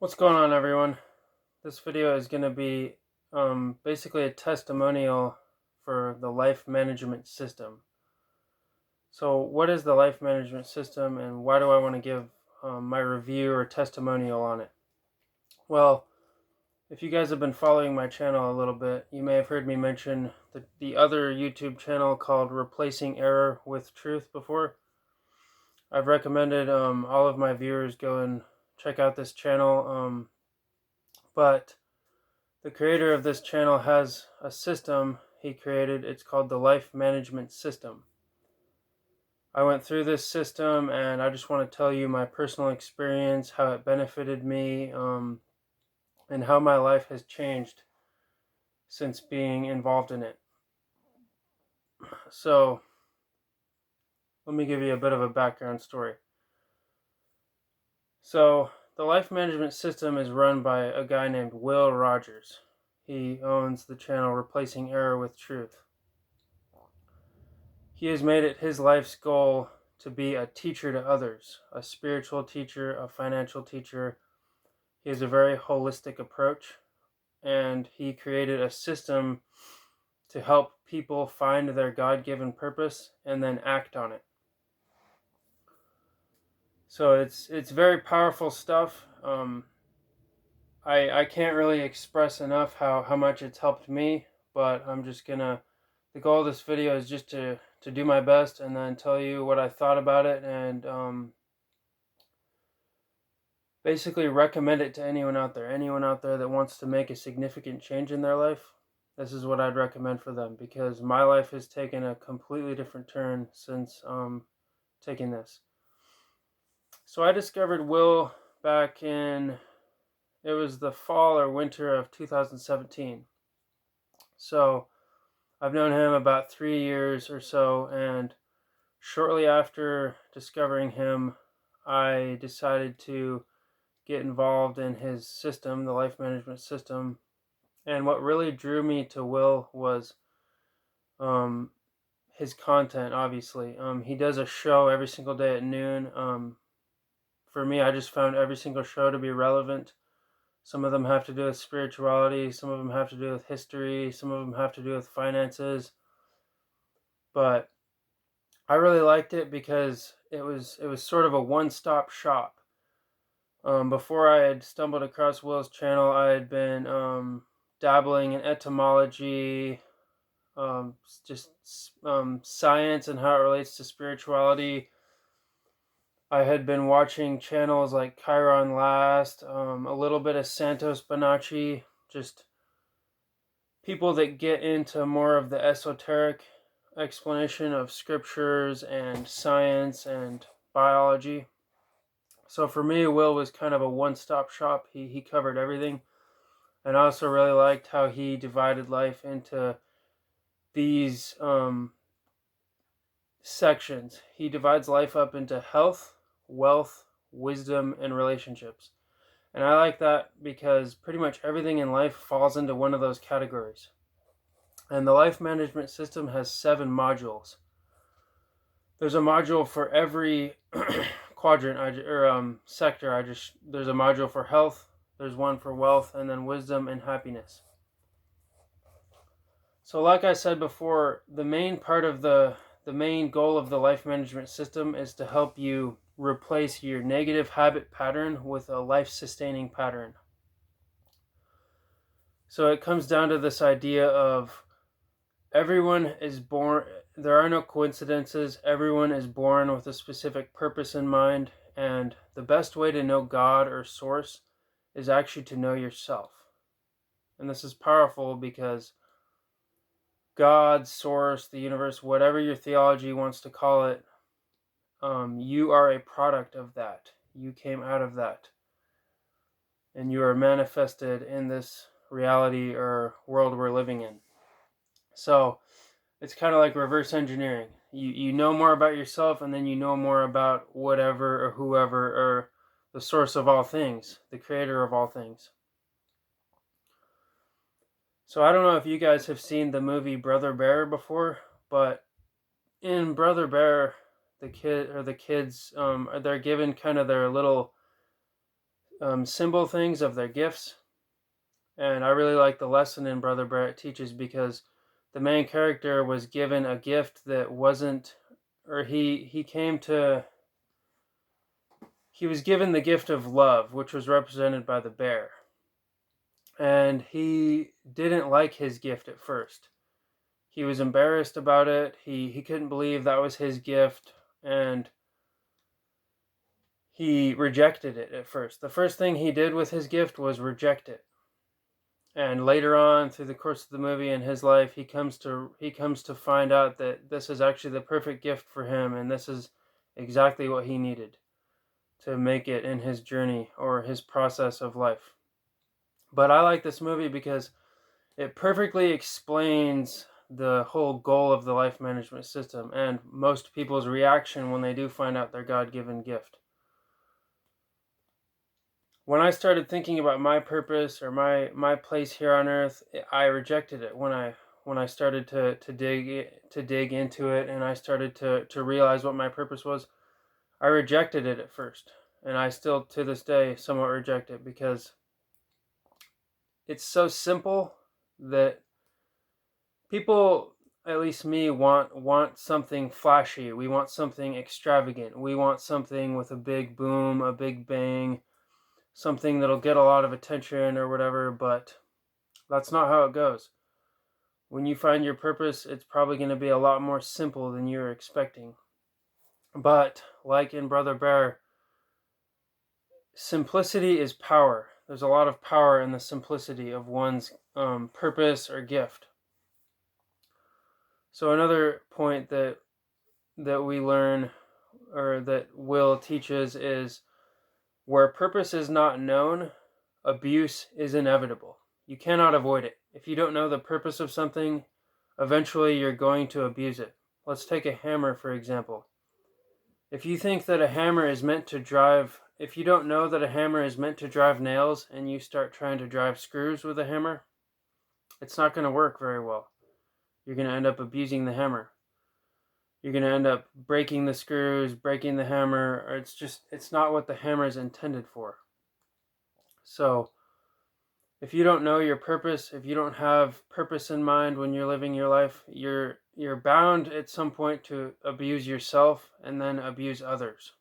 What's going on, everyone? This video is going to be basically a testimonial for the life management system. So what is the life management system, and why do I want to give my review or testimonial on it? Well, if you guys have been following my channel a little bit, you may have heard me mention the other YouTube channel called Replacing Error with Truth before. I've recommended all of my viewers go and check out this channel, but the creator of this channel has a system he created. It's called the Life Management System. I went through this system and I just want to tell you my personal experience, how it benefited me, and how my life has changed since being involved in it. So, let me give you a bit of a background story. So, the Life Management System is run by a guy named Will Rogers. He owns the channel Replacing Error with Truth. He has made it his life's goal to be a teacher to others, a spiritual teacher, a financial teacher. He has a very holistic approach, and he created a system to help people find their God-given purpose and then act on it. So it's very powerful stuff. I can't really express enough how much it's helped me, but I'm just gonna, the goal of this video is just to do my best and then tell you what I thought about it, and basically recommend it to anyone out there that wants to make a significant change in their life. This is what I'd recommend for them, because my life has taken a completely different turn since taking this. So I discovered Will back in, it was the fall or winter of 2017. So I've known him about 3 years or so, and shortly after discovering him, I decided to get involved in his system, the life management system. And what really drew me to Will was his content, obviously. He does a show every single day at noon. For me, I just found every single show to be relevant. Some of them have to do with spirituality, some of them have to do with history, some of them have to do with finances. But I really liked it because it was sort of a one-stop shop. Before I had stumbled across Will's channel, I had been dabbling in etymology, just science and how it relates to spirituality. I had been watching channels like Chiron Last, a little bit of Santos Bonacci, just people that get into more of the esoteric explanation of scriptures and science and biology. So for me, Will was kind of a one-stop shop. He covered everything. And I also really liked how he divided life into these sections. He divides life up into health, wealth, wisdom, and relationships. And I like that because pretty much everything in life falls into one of those categories. And the life management system has 7 modules. There's a module for every quadrant or sector. There's a module for health, there's one for wealth, and then wisdom and happiness. So like I said before, the main part of the main goal of the life management system is to help you replace your negative habit pattern with a life-sustaining pattern. So it comes down to this idea of everyone is born, there are no coincidences, everyone is born with a specific purpose in mind, and the best way to know God or source is actually to know yourself. And this is powerful because God, source, the universe, whatever your theology wants to call it, you are a product of that. You came out of that. And you are manifested in this reality or world we're living in. So it's kind of like reverse engineering. You know more about yourself, and then you know more about whatever or whoever or the source of all things, the creator of all things. So I don't know if you guys have seen the movie Brother Bear before, but in Brother Bear, the kids, they're given kind of their little symbol things of their gifts. And I really like the lesson in Brother Barrett Teaches, because the main character was given a gift that wasn't, or he came to, he was given the gift of love, which was represented by the bear. And he didn't like his gift at first. He was embarrassed about it. He couldn't believe that was his gift, and he rejected it at first. The first thing he did with his gift was reject it. And later on, through the course of the movie and his life, he comes to find out that this is actually the perfect gift for him, and this is exactly what he needed to make it in his journey or his process of life. But I like this movie because it perfectly explains the whole goal of the life management system and most people's reaction when they do find out their God-given gift. When I started thinking about my purpose or my place here on earth, I rejected it. When I started to dig into it, and I started to realize what my purpose was, I rejected it at first, and I still to this day somewhat reject it, because it's so simple that people, at least me, want something flashy. We want something extravagant. We want something with a big boom, a big bang, something that'll get a lot of attention or whatever, but that's not how it goes. When you find your purpose, it's probably going to be a lot more simple than you're expecting. But like in Brother Bear, simplicity is power. There's a lot of power in the simplicity of one's purpose or gift. So another point that we learn, or that Will teaches, is where purpose is not known, abuse is inevitable. You cannot avoid it. If you don't know the purpose of something, eventually you're going to abuse it. Let's take a hammer, for example. If you think that a hammer is meant to drive, if you don't know that a hammer is meant to drive nails, and you start trying to drive screws with a hammer, it's not going to work very well. You're going to end up abusing the hammer. You're going to end up breaking the screws, breaking the hammer, or it's not what the hammer is intended for. So, if you don't know your purpose, if you don't have purpose in mind when you're living your life, you're bound at some point to abuse yourself and then abuse others.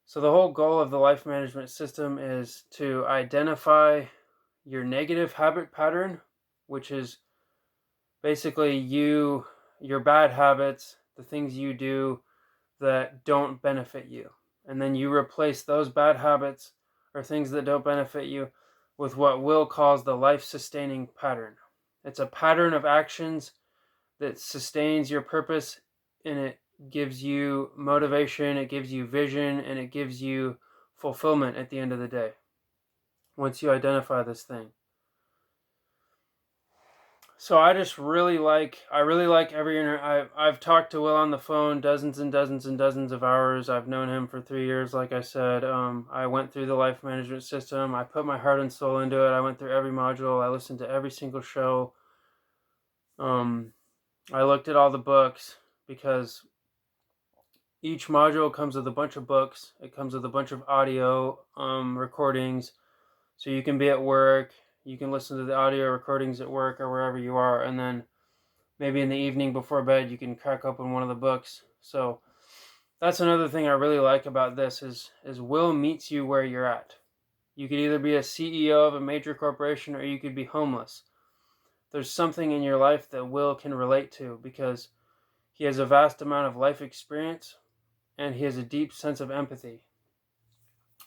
So the whole goal of the life management system is to identify your negative habit pattern, which is basically your bad habits, the things you do that don't benefit you. And then you replace those bad habits or things that don't benefit you with what Will calls the life-sustaining pattern. It's a pattern of actions that sustains your purpose, and it gives you motivation, it gives you vision, and it gives you fulfillment at the end of the day, once you identify this thing. So I really like I've talked to Will on the phone dozens and dozens and dozens of hours. I've known him for 3 years, like I said. I went through the life management system. I put my heart and soul into it. I went through every module. I listened to every single show. I looked at all the books, because each module comes with a bunch of books. It comes with a bunch of audio recordings, so you can be at work. You can listen to the audio recordings at work or wherever you are, and then maybe in the evening before bed you can crack open one of the books. So that's another thing I really like about this is Will meets you where you're at. You could either be a CEO of a major corporation, or you could be homeless. There's something in your life that Will can relate to, because he has a vast amount of life experience and he has a deep sense of empathy.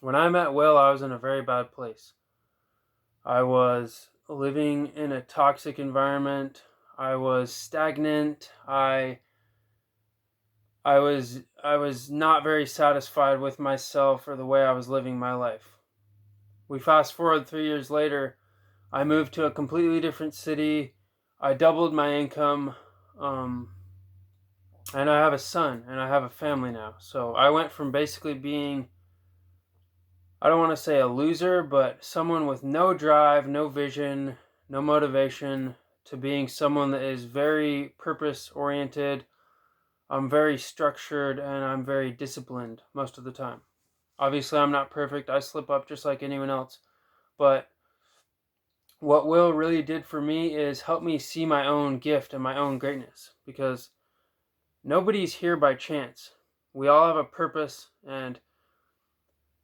When I met Will, I was in a very bad place. I was living in a toxic environment. I was stagnant. I was not very satisfied with myself or the way I was living my life. We fast forward 3 years later. I moved to a completely different city. I doubled my income, and I have a son, and I have a family now. So I went from basically being, I don't want to say a loser, but someone with no drive, no vision, no motivation, to being someone that is very purpose-oriented. I'm very structured, and I'm very disciplined most of the time. Obviously, I'm not perfect. I slip up just like anyone else. But what Will really did for me is help me see my own gift and my own greatness, because nobody's here by chance. We all have a purpose, and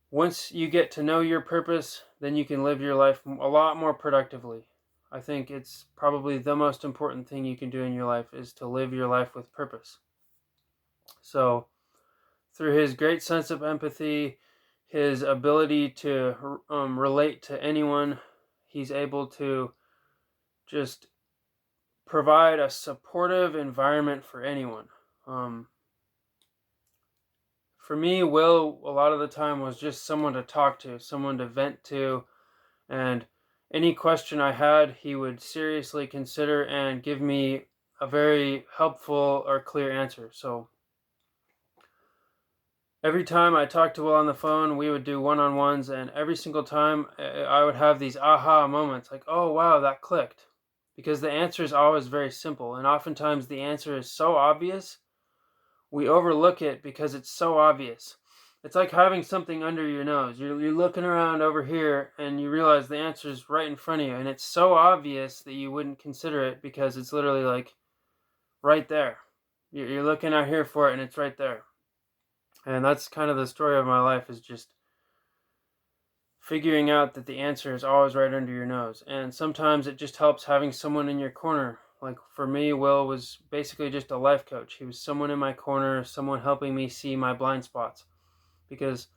once you get to know your purpose, then you can live your life a lot more productively. I think it's probably the most important thing you can do in your life is to live your life with purpose. So, through his great sense of empathy, his ability to relate to anyone, he's able to just provide a supportive environment for anyone. Um, for me, Will, a lot of the time, was just someone to talk to, someone to vent to, and any question I had, he would seriously consider and give me a very helpful or clear answer. So every time I talked to Will on the phone, we would do one-on-ones, and every single time I would have these aha moments, like, oh wow, that clicked. Because the answer is always very simple, and oftentimes the answer is so obvious, we overlook it because it's so obvious. It's like having something under your nose. You're looking around over here and you realize the answer is right in front of you, and it's so obvious that you wouldn't consider it because it's literally like right there. You're looking out here for it and it's right there. And that's kind of the story of my life, is just figuring out that the answer is always right under your nose. And sometimes it just helps having someone in your corner. Like for me, Will was basically just a life coach. He was someone in my corner, someone helping me see my blind spots. Because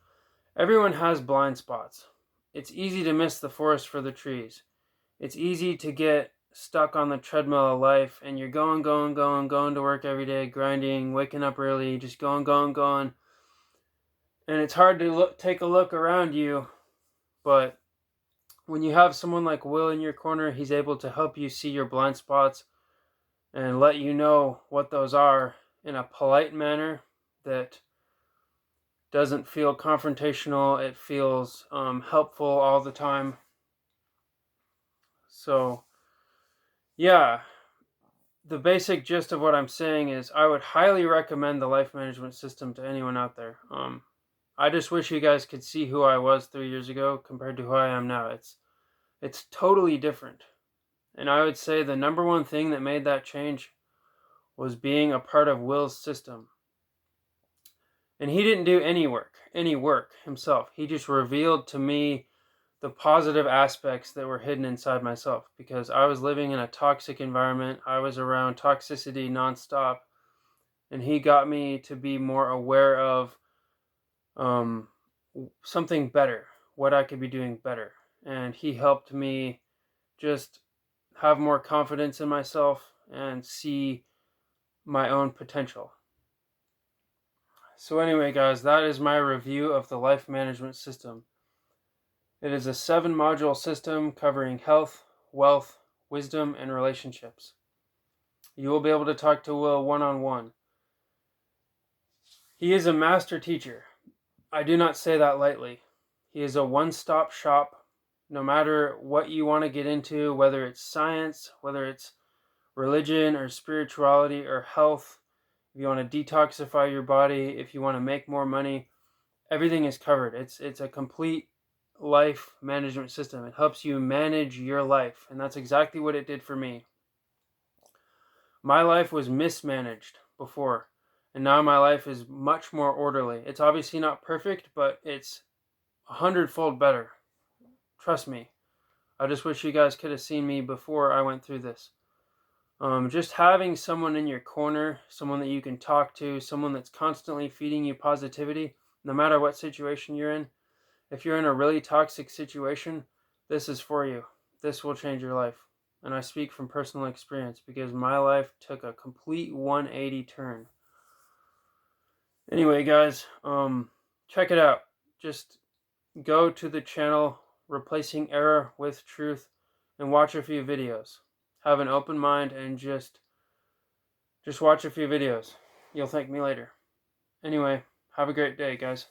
everyone has blind spots. It's easy to miss the forest for the trees. It's easy to get stuck on the treadmill of life, and you're going to work every day, grinding, waking up early, just going. And it's hard to take a look around you, but when you have someone like Will in your corner, he's able to help you see your blind spots and let you know what those are in a polite manner that doesn't feel confrontational. It feels helpful all the time. So, yeah, the basic gist of what I'm saying is I would highly recommend the life management system to anyone out there. I just wish you guys could see who I was 3 years ago compared to who I am now. It's totally different. And I would say the number one thing that made that change was being a part of Will's system. And he didn't do any work himself. He just revealed to me the positive aspects that were hidden inside myself, because I was living in a toxic environment. I was around toxicity nonstop, and he got me to be more aware of um, something better, what I could be doing better. And he helped me just have more confidence in myself and see my own potential. So anyway, guys, that is my review of the life management system. It is a 7-module system covering health, wealth, wisdom, and relationships. You will be able to talk to Will one-on-one. He is a master teacher. I do not say that lightly. He is a one-stop shop. No matter what you want to get into, whether it's science, whether it's religion or spirituality or health, if you want to detoxify your body, if you want to make more money, everything is covered. It's a complete life management system. It helps you manage your life, and that's exactly what it did for me. My life was mismanaged before, and now my life is much more orderly. It's obviously not perfect, but it's 100-fold better. Trust me. I just wish you guys could have seen me before I went through this. Just having someone in your corner, someone that you can talk to, someone that's constantly feeding you positivity, no matter what situation you're in. If you're in a really toxic situation, this is for you. This will change your life. And I speak from personal experience because my life took a complete 180 turn. Anyway, guys, check it out. Just go to the channel Replacing Error with Truth and watch a few videos. Have an open mind and just watch a few videos. You'll thank me later. Anyway, have a great day, guys.